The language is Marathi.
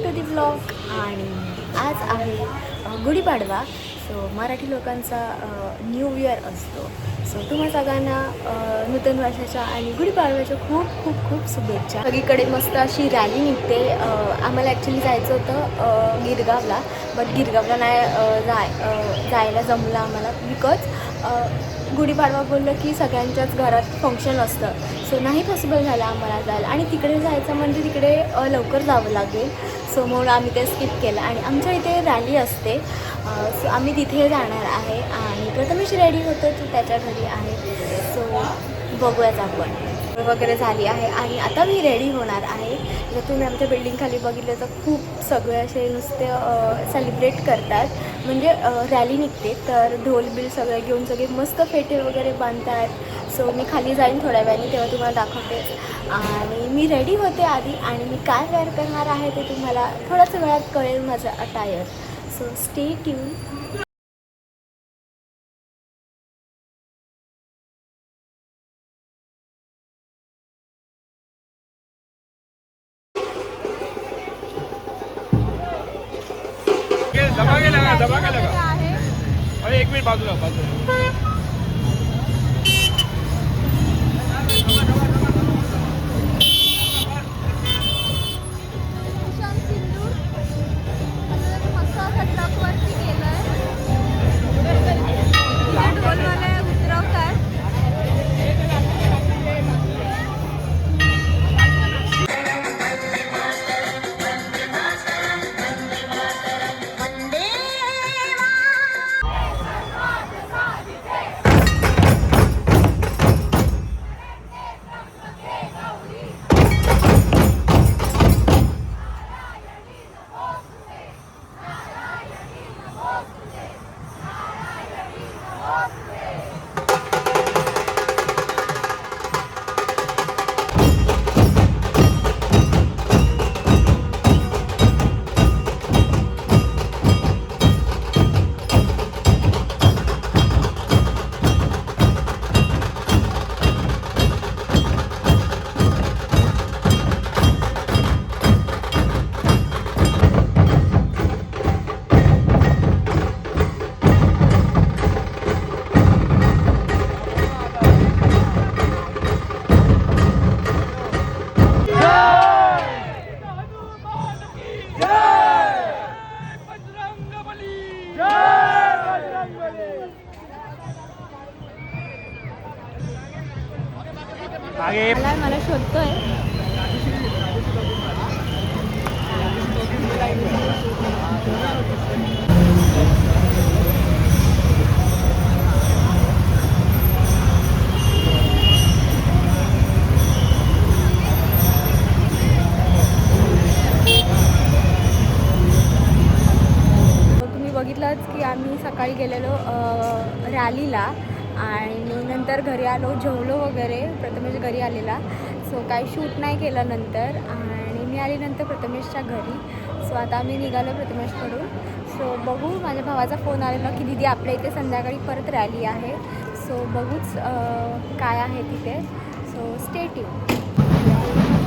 To the blog. आणि आज आहे गुढीपाडवा. सो मराठी लोकांचा न्यू इयर असतो. सो तुम्हा सगळ्यांना नूतन वर्षाच्या आणि गुढीपाडव्याच्या खूप खूप खूप शुभेच्छा. सगळीकडे मस्त अशी रॅली निघते. आम्हाला ॲक्च्युली जायचं होतं गिरगावला, बट गिरगावला नाही जायला जमलं आम्हाला बिकॉज गुढीपाडवा बोललं की सगळ्यांच्याच घरात फंक्शन असतं. सो नाही पॉसिबल झालं आम्हाला जायला. आणि तिकडे जायचं म्हणजे तिकडे लवकर जावं लागेल. सो म्हणून आम्ही ते स्किप केलं. आणि आमच्या इथे रॅली असते. सो आम्ही तिथे जाणार आहे. आणि प्रथमेश रेडी होतो तो त्याच्या घरी आहे. सो बघूयाच आपण. वगैरे झाली आहे आणि आता मी रेडी होणार आहे. जर तुम्ही आमच्या बिल्डिंगखाली बघितलं तर खूप सगळे असे नुसते सेलिब्रेट करतात. म्हणजे रॅली निघते तर ढोल बिल सगळे घेऊन सगळे मस्त फेटे वगैरे बांधतात. सो मी खाली जाईन थोड्या वेळाने, तेव्हा तुम्हाला दाखवते. आणि मी रेडी होते आधी आणि मी काय वेअर करणार आहे ते तुम्हाला थोड्याच वेळात कळेल माझं अटायर. So stay tune. दबा के लगा. अरे एक मिनिट बाजूला मला शोधतोय. तुम्ही बघितलंच की आम्ही सकाळी गेलेलो रॅलीला आणि नंतर घरी आलो, जेवलो वगैरे. प्रथमेश घरी आलेला. सो काही शूट नाही केलं नंतर. आणि मी आली नंतर प्रथमेशच्या घरी. सो आता आम्ही निघालो प्रथमेशकडून. सो बघू, माझ्या भावाचा फोन आलेला की दीदी आपल्या इथे संध्याकाळी परत रॅली आहे. सो बघूच काय आहे तिथे. So stay tune.